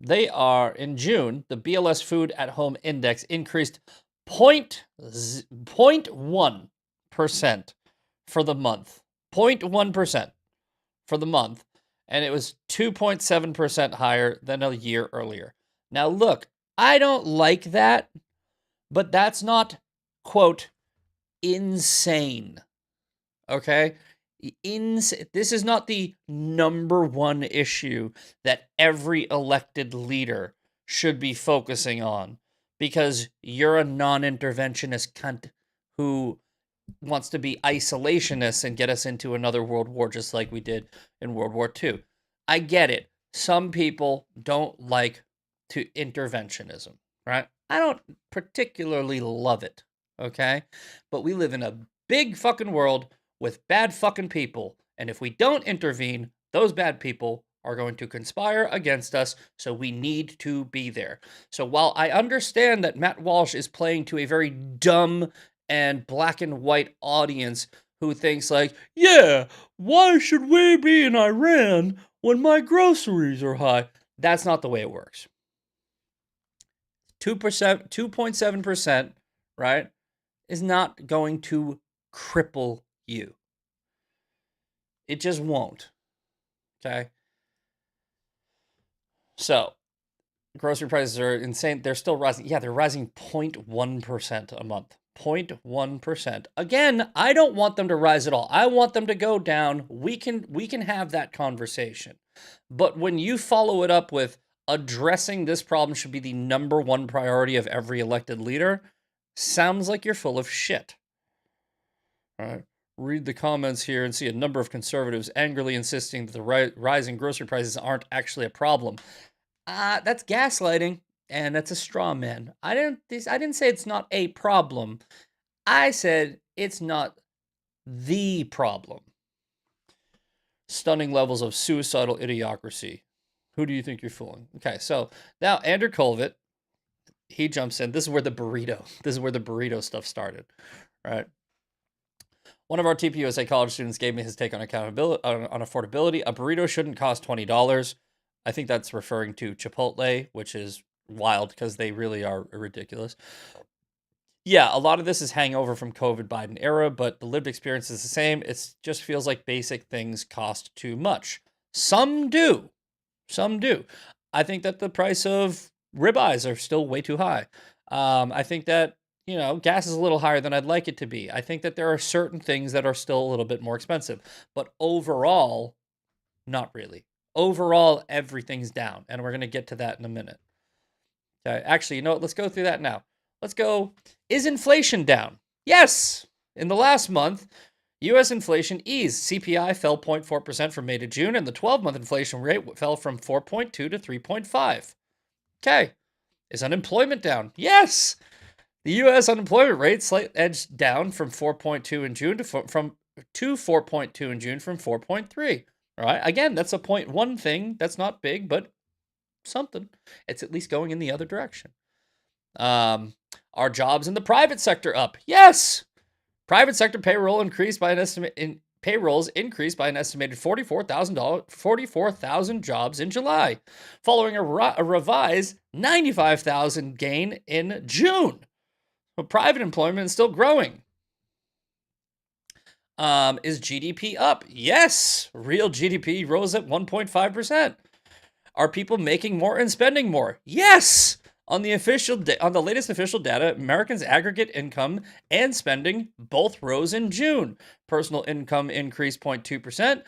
They are, in June, the BLS Food at Home Index increased 0.1% for the month. 0.1% for the month. And it was 2.7% higher than a year earlier. Now, look, I don't like that, but that's not, quote, insane. Okay? This is not the number one issue that every elected leader should be focusing on, because you're a non-interventionist cunt who wants to be isolationist and get us into another world war just like we did in World War II. I get it. Some people don't like interventionism, right? I don't particularly love it, okay? But we live in a big fucking world with bad fucking people, and if we don't intervene, those bad people are going to conspire against us, so we need to be there. So while I understand that Matt Walsh is playing to a very dumb and black and white audience who thinks like, yeah, why should we be in Iran when my groceries are high? That's not the way it works. 2.7%, right, is not going to cripple you. It just won't. Okay? So, grocery prices are insane. They're still rising. Yeah, they're rising 0.1% a month. 0.1%. Again, I don't want them to rise at all. I want them to go down. We can have that conversation. But when you follow it up with addressing this problem should be the number one priority of every elected leader, sounds like you're full of shit. All right. Read the comments here and see a number of conservatives angrily insisting that the rising grocery prices aren't actually a problem. That's gaslighting, and that's a straw man. I didn't say it's not a problem. I said it's not the problem. Stunning levels of suicidal idiocracy. Who do you think you're fooling? Okay, so now Andrew Colvett, he jumps in. This is where the burrito stuff started, right? One of our TPUSA college students gave me his take on accountability, on affordability. A burrito shouldn't cost $20. I think that's referring to Chipotle, which is wild because they really are ridiculous. Yeah, a lot of this is hangover from COVID Biden era, but the lived experience is the same. It just feels like basic things cost too much. Some do. Some do. I think that the price of ribeyes are still way too high. I think that, gas is a little higher than I'd like it to be. I think that there are certain things that are still a little bit more expensive. But overall, not really. Overall, everything's down. And we're going to get to that in a minute. Okay, actually, you know what? Let's go through that now. Let's go. Is inflation down? Yes. In the last month, U.S. inflation eased. CPI fell 0.4% from May to June, and the 12-month inflation rate fell from 4.2 to 3.5. Okay. Is unemployment down? Yes. The U.S. unemployment rate slightly edged down from 4.2 in June to 4.2 in June from 4.3. All right. Again, that's a 0.1 thing. That's not big, but something. It's at least going in the other direction. Are jobs in the private sector up? Yes. Private sector payrolls increased by an estimated 44,000 jobs in July, following a revised 95,000 gain in June. But private employment is still growing. Is GDP up? Yes. Real GDP rose at 1.5%. Are people making more and spending more? Yes. On the latest official data, Americans' aggregate income and spending both rose in June. Personal income increased 0.2%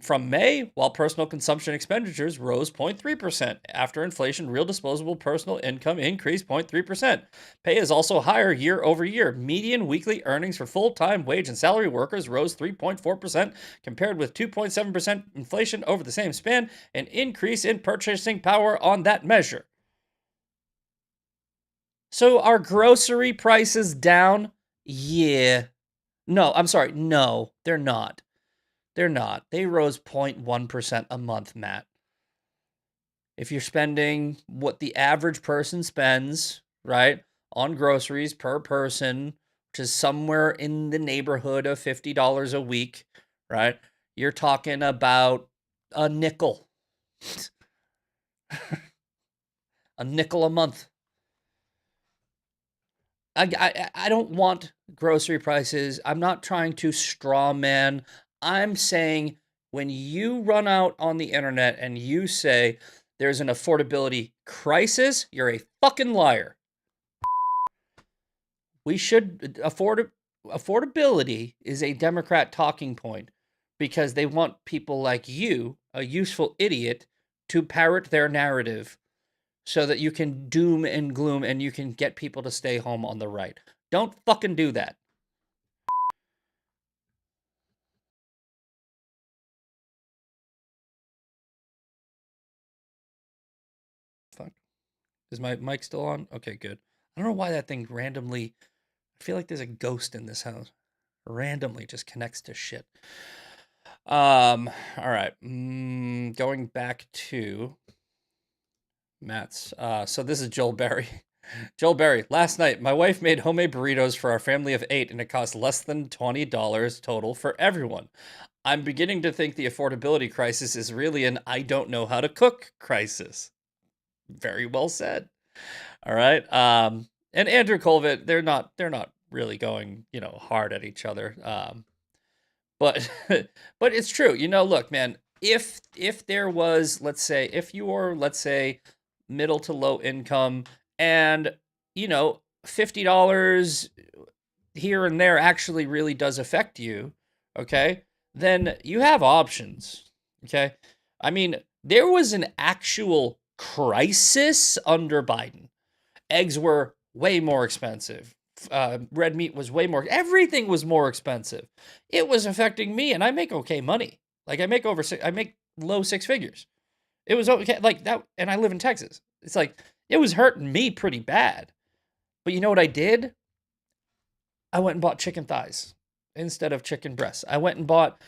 from May, while personal consumption expenditures rose 0.3%. After inflation, real disposable personal income increased 0.3%. Pay is also higher year over year. Median weekly earnings for full-time wage and salary workers rose 3.4%, compared with 2.7% inflation over the same span, an increase in purchasing power on that measure. So are grocery prices down? Yeah. No, I'm sorry. No, they're not. They're not. They rose 0.1% a month, Matt. If you're spending what the average person spends, right, on groceries per person, which is somewhere in the neighborhood of $50 a week, right, you're talking about a nickel. A nickel a month. I don't want grocery prices. I'm not trying to straw man. I'm saying when you run out on the internet and you say there's an affordability crisis, you're a fucking liar. We should affordability is a Democrat talking point because they want people like you, a useful idiot, to parrot their narrative so that you can doom and gloom and you can get people to stay home on the right. Don't fucking do that. Fuck. Is my mic still on? Okay, good. I don't know why that thing randomly. I feel like there's a ghost in this house. Randomly just connects to shit. All right. Going back to Matt's. So this is Joel Berry. Joel Berry. Last night, my wife made homemade burritos for our family of 8, and it cost less than $20 total for everyone. I'm beginning to think the affordability crisis is really an I don't know how to cook crisis. Very well said. All right. And Andrew Colvett, they're not really going, hard at each other. But but it's true. Look, man, if there was, let's say, if you're, let's say, middle to low income and, $50 here and there actually really does affect you, okay? Then you have options, okay? I mean, there was an actual crisis under Biden. Eggs were way more expensive. Red meat was way more. Everything was more expensive. It was affecting me, and I make okay money. Like I make low six figures. It was okay, like that, and I live in Texas. It's like it was hurting me pretty bad. But you know what I did? I went and bought chicken thighs instead of chicken breasts. I went and bought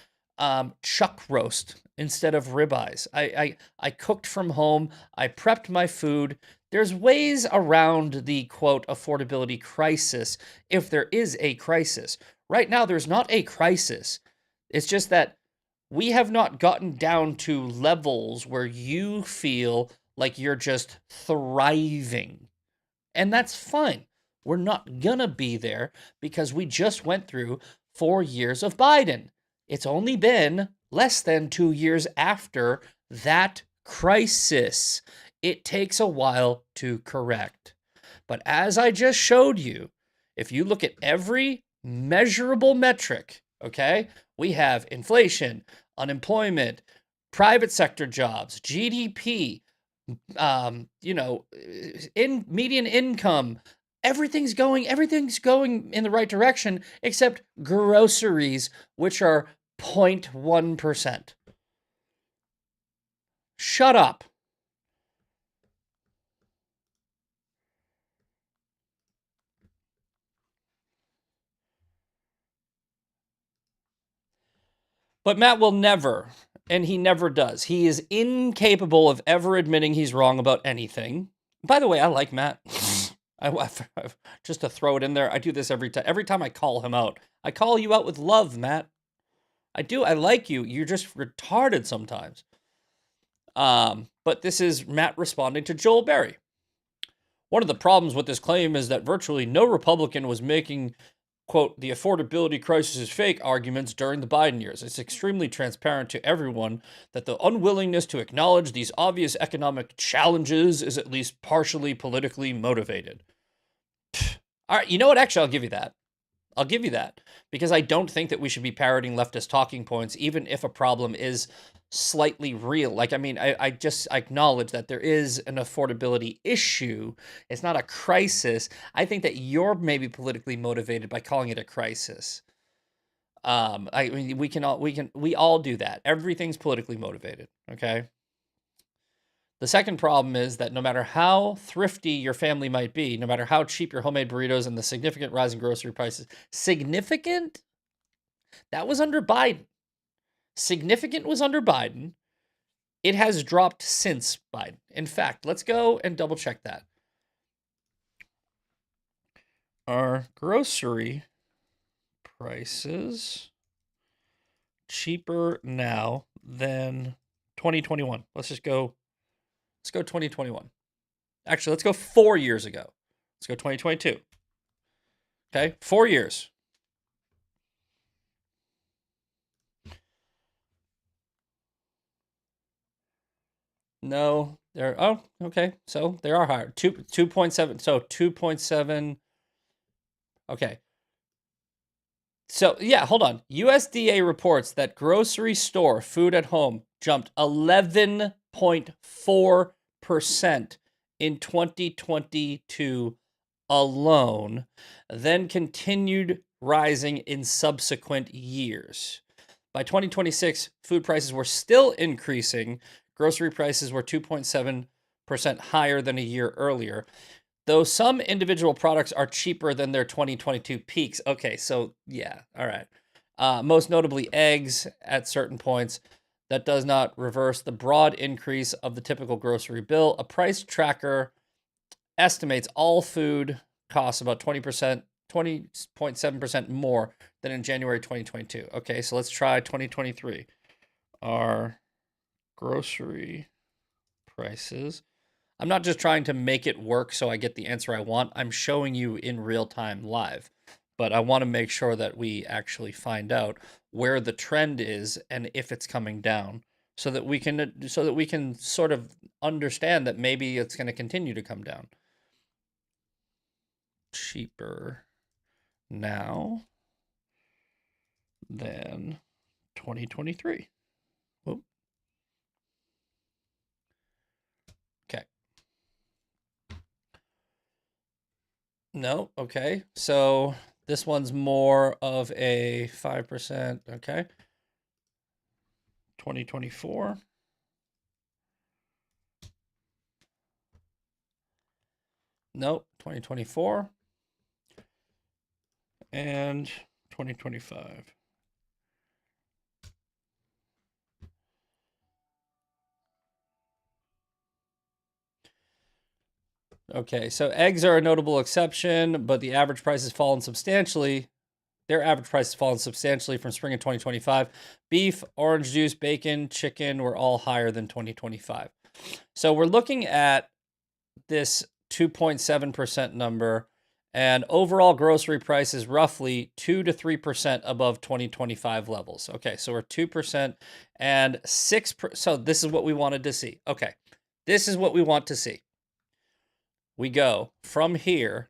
chuck roast instead of ribeyes. I cooked from home. I prepped my food. There's ways around the quote affordability crisis if there is a crisis. Right now, there's not a crisis. It's just that we have not gotten down to levels where you feel like you're just thriving. And that's fine. We're not gonna be there because we just went through 4 years of Biden. It's only been less than 2 years after that crisis. It takes a while to correct. But as I just showed you, if you look at every measurable metric, okay, we have inflation, unemployment, private sector jobs, GDP, in median income, everything's going in the right direction except groceries, which are 0.1%. Shut up. But Matt will never, and he never does. He is incapable of ever admitting he's wrong about anything. By the way, I like Matt. Just to throw it in there, I do this every time. Every time I call him out, I call you out with love, Matt. I do. I like you. You're just retarded sometimes. But this is Matt responding to Joel Berry. One of the problems with this claim is that virtually no Republican was making, quote, the affordability crisis is fake arguments during the Biden years. It's extremely transparent to everyone that the unwillingness to acknowledge these obvious economic challenges is at least partially politically motivated. All right, you know what? Actually, I'll give you that. I'll give you that because I don't think that we should be parroting leftist talking points, even if a problem is slightly real. Like, I mean, I just acknowledge that there is an affordability issue. It's not a crisis. I think that you're maybe politically motivated by calling it a crisis. I mean, we all do that. Everything's politically motivated. Okay. The second problem is that no matter how thrifty your family might be, no matter how cheap your homemade burritos and the significant rise in grocery prices, significant? That was under Biden. Significant was under Biden. It has dropped since Biden. In fact, let's go and double check that. Are grocery prices cheaper now than 2021? Let's go 2021. Actually, let's go 4 years ago. Let's go 2022. Okay, 4 years. No, okay. So they are higher. 2.7. So 2.7. Okay. So yeah, hold on. USDA reports that grocery store food at home jumped 11.4% in 2022 alone, then continued rising in subsequent years. By 2026, food prices were still increasing. Grocery prices were 2.7% higher than a year earlier, though some individual products are cheaper than their 2022 peaks. Okay, so yeah, all right. Most notably, eggs at certain points. That does not reverse the broad increase of the typical grocery bill. A price tracker estimates all food costs about 20.7% more than in January 2022. Okay, so let's try 2023. Our grocery prices. I'm not just trying to make it work so I get the answer I want. I'm showing you in real time live. But I want to make sure that we actually find out where the trend is and if it's coming down so that we can sort of understand that maybe it's going to continue to come down. Cheaper now than 2023. Whoop. Okay. No, okay. So this one's more of a 5%, okay. 2024. Nope, 2024. And 2025. Okay, so eggs are a notable exception, but the average price has fallen substantially. Their average price has fallen substantially from spring of 2025. Beef, orange juice, bacon, chicken were all higher than 2025. So we're looking at this 2.7% number, and overall grocery prices roughly 2 to 3% above 2025 levels. Okay, so we're 2% and 6%. So this is what we wanted to see. Okay, this is what we want to see. We go from here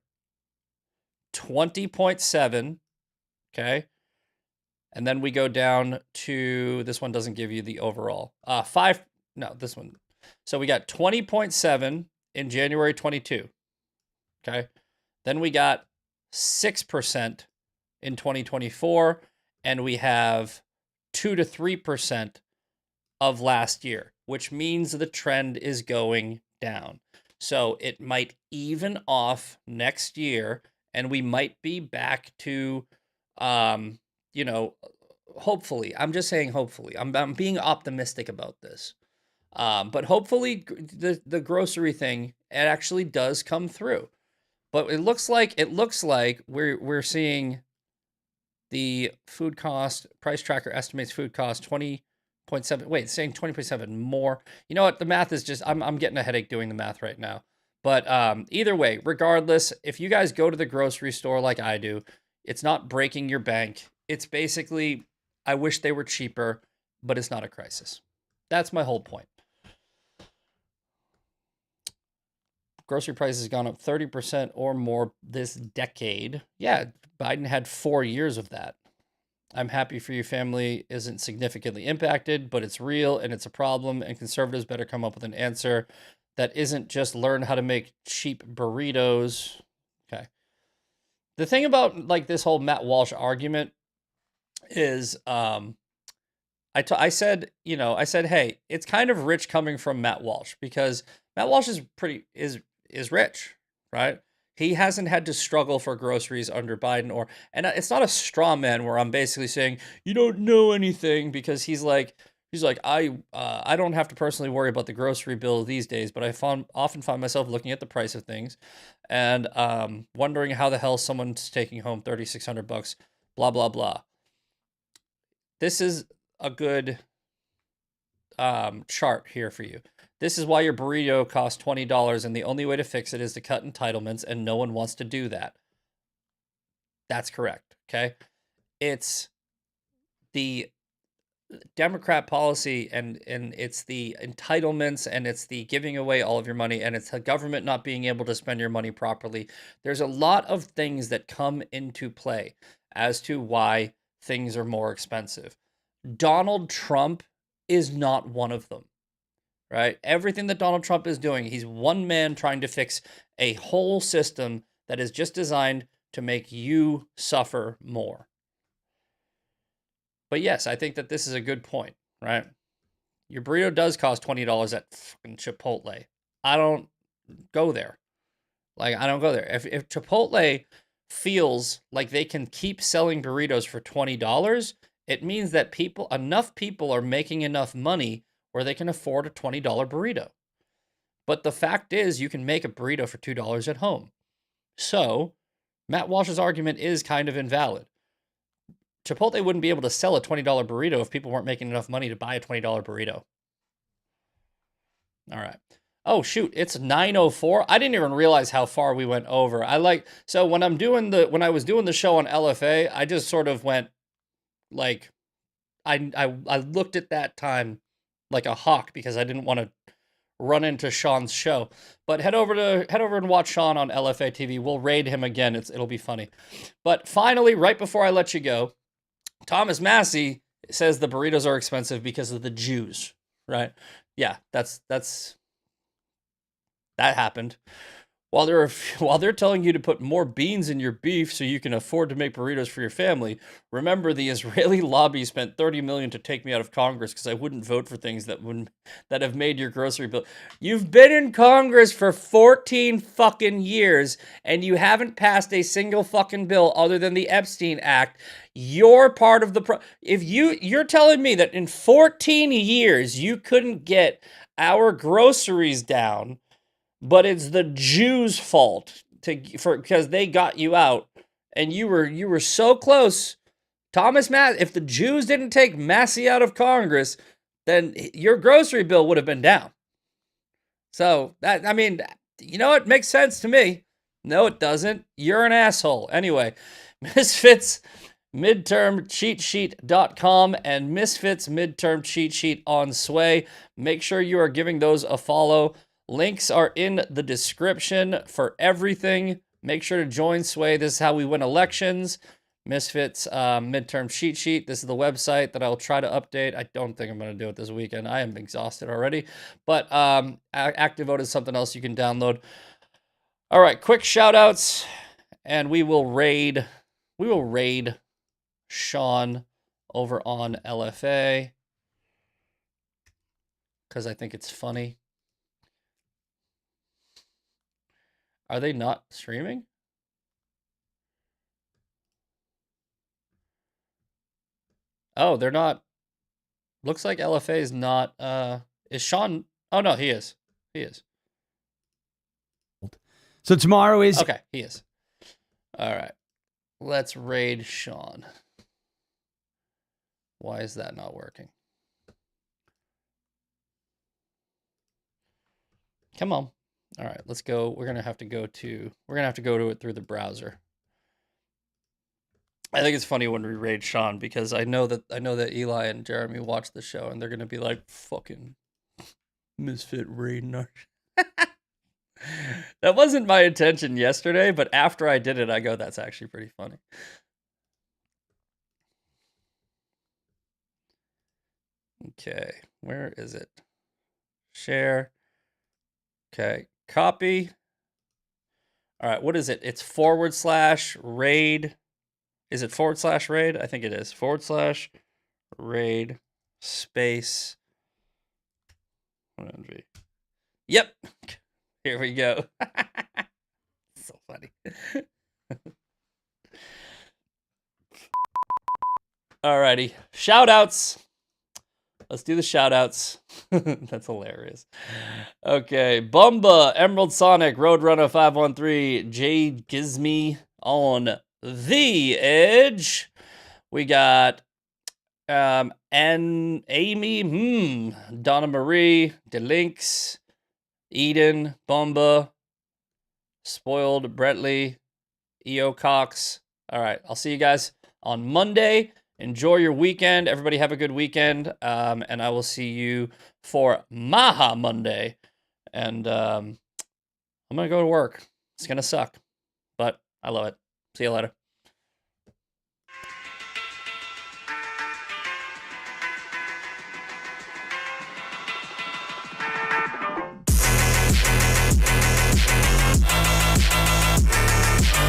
20.7, okay? And then we go down to, this one doesn't give you the overall. This one. So we got 20.7 in January 22, okay? Then we got 6% in 2024, and we have 2 to 3% of last year, which means the trend is going down. So it might even off next year, and we might be back to, hopefully. I'm just saying hopefully. I'm being optimistic about this. But hopefully the grocery thing, it actually does come through. But it looks like we're seeing the food cost price tracker estimates food cost 20.7. Wait, it's saying 20.7 more. You know what? The math is just I'm getting a headache doing the math right now. But either way, regardless, if you guys go to the grocery store like I do, it's not breaking your bank. It's basically, I wish they were cheaper, but it's not a crisis. That's my whole point. Grocery prices have gone up 30% or more this decade. Yeah, Biden had 4 years of that. I'm happy for your family isn't significantly impacted, but it's real and it's a problem, and conservatives better come up with an answer that isn't just learn how to make cheap burritos. Okay. The thing about like this whole Matt Walsh argument is I said, hey, it's kind of rich coming from Matt Walsh because Matt Walsh is rich, right? He hasn't had to struggle for groceries under Biden, and it's not a straw man where I'm basically saying you don't know anything, because he's like I don't have to personally worry about the grocery bill these days, but often find myself looking at the price of things and wondering how the hell someone's taking home $3,600, blah blah blah. This is a good chart here for you. This is why your burrito costs $20, and the only way to fix it is to cut entitlements, and no one wants to do that. That's correct, okay? It's the Democrat policy, and it's the entitlements, and it's the giving away all of your money, and it's the government not being able to spend your money properly. There's a lot of things that come into play as to why things are more expensive. Donald Trump is not one of them, right? Everything that Donald Trump is doing, he's one man trying to fix a whole system that is just designed to make you suffer more. But yes, I think that this is a good point, right? Your burrito does cost $20 at fucking Chipotle. I don't go there. Like, I don't go there. If Chipotle feels like they can keep selling burritos for $20, it means that enough people are making enough money where they can afford a $20 burrito. But the fact is, you can make a burrito for $2 at home. So, Matt Walsh's argument is kind of invalid. Chipotle wouldn't be able to sell a $20 burrito if people weren't making enough money to buy a $20 burrito. All right. Oh shoot, it's 9:04. I didn't even realize how far we went over. So when I was doing the show on LFA, I just sort of went like I looked at that time like a hawk because I didn't want to run into Sean's show. But head over and watch Sean on LFA TV. We'll raid him again. It'll be funny. But finally, right before I let you go, Thomas Massey says the burritos are expensive because of the Jews, right? Yeah, that happened. While they're telling you to put more beans in your beef so you can afford to make burritos for your family, remember the Israeli lobby spent $30 million to take me out of Congress because I wouldn't vote for things that have made your grocery bill. You've been in Congress for 14 fucking years and you haven't passed a single fucking bill other than the Epstein Act. You're part of the if you're telling me that in 14 years you couldn't get our groceries down, but it's the Jews' fault because they got you out, and you were so close. Thomas Massey, if the Jews didn't take Massey out of Congress, then your grocery bill would have been down. So that, I mean, you know, it makes sense to me. No, it doesn't. You're an asshole. Anyway, Misfits midterm cheat sheet.com and Misfits midterm cheat sheet on Sway. Make sure you are giving those a follow. Links are in the description for everything. Make sure to join Sway. This is how we win elections. Misfits midterm cheat sheet. This is the website that I'll try to update. I don't think I'm going to do it this weekend. I am exhausted already. But Active Vote is something else you can download. All right, quick shout outs, and we will raid Sean over on LFA because I think it's funny. Are they not streaming? Oh, they're not. Looks like LFA is not. Is Sean? Oh no, he is. He is. So tomorrow is. Okay, he is. All right. Let's raid Sean. Why is that not working? Come on. All right, let's go. We're gonna have to go to it through the browser. I think it's funny when we raid Sean because I know that Eli and Jeremy watch the show and they're gonna be like, fucking Misfit raiding our. That wasn't my intention yesterday, but after I did it, I go, that's actually pretty funny. Okay, where is it? Share. Okay, copy. All right, what is it? It's /raid. Is it /raid? I think it is. /raid space. Yep. Here we go. So funny. Alrighty. Shout outs. Let's do the shout outs. That's hilarious. Okay. Bumba, Emerald Sonic, Roadrunner 513, Jade Gizme on the Edge. We got and Amy, Donna Marie, Delinks, Eden, Bumba, Spoiled, Bretley, EO Cox. All right, I'll see you guys on Monday. Enjoy your weekend. Everybody have a good weekend. And I will see you for Maha Monday. And I'm going to go to work. It's going to suck, but I love it. See you later.